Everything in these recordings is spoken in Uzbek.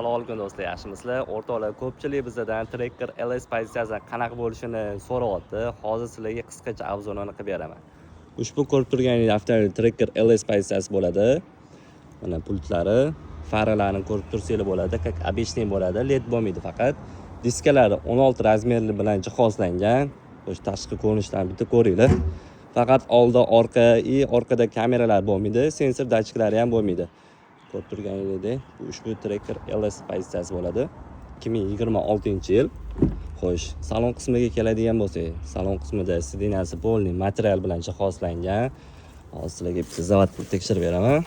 Assalomu alaykum do'stlar, yaxshimisizlar? O'rtoqlar, ko'pchilik bizdan Tracker LS pozitsiyasi qanaqa bo'lishini so'rayapti. Hozir sizlarga qisqacha obzorini qilib beraman. Ushbu ko'rib turganingiz avtomobil Tracker LS pozitsiyasi bo'ladi. Mana pultlari, faralarini ko'rib tursangiz bo'ladi. Как обычный bo'ladi, LED bo'lmaydi faqat. Diskalari 16 razmerli bilan jihozlangan. Xo'sh, tashqi ko'rinishdan bitta ko'ringlar. Faqat oldi, orqa orqada kameralar bo'lmaydi, sensor datchiklari ham bo'lmaydi. Ko'rib turganingizdek, ushbu Tracker LS pozitsiyasi bo'ladi. 2026-yil. Xo'sh, salon qismiga keladigan bo'lsak, salon qismida sidinasi polniy material bilan jihozlangan. Hozir sizlarga bitta zavodni tekshirib beraman.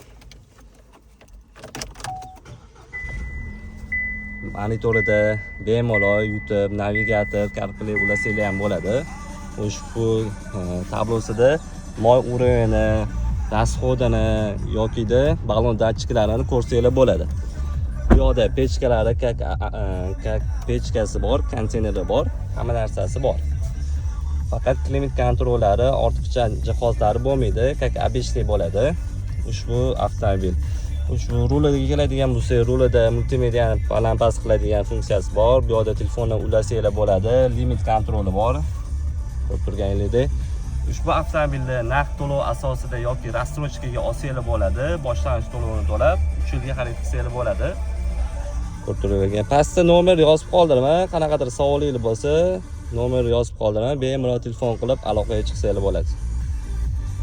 Monitorida bemalol YouTube, navigator, CarPlay ulasanglar ham bo'ladi. Ushbu tablosida moy uravini, расходini yoki-da balon datchiklarini ko'rsanglar bo'ladi. Bu yoqda pechkalari, как pechkasi bor, konteyneri bor, hamma narsasi bor. Faqat klimat kontrollari, ortiqcha jihozlari bo'lmaydi, как обычный bo'ladi. Ushbu avtomobil. Ushbu ruliga keladigan bo'lsa, rulida multimedia baland-past qiladigan funksiyasi bor. Bu yoqda telefonni ulasanglar bo'ladi, limit kontroli bor. Ko'rib turganingizdek, ushbu avtomobilni naqd to'lov asosida yoki рассрочкаga olsanglar bo'ladi. Boshlanish to'lovini to'lab 3 yilga xarid qilsanglar bo'ladi. Ko'rib turgan pastda nomer yozib qoldiraman. Qanaqadir savolingiz bo'lsa, nomer yozib qoldiraman. Bemalol telefon qilib aloqaga chiqsanglar bo'ladi.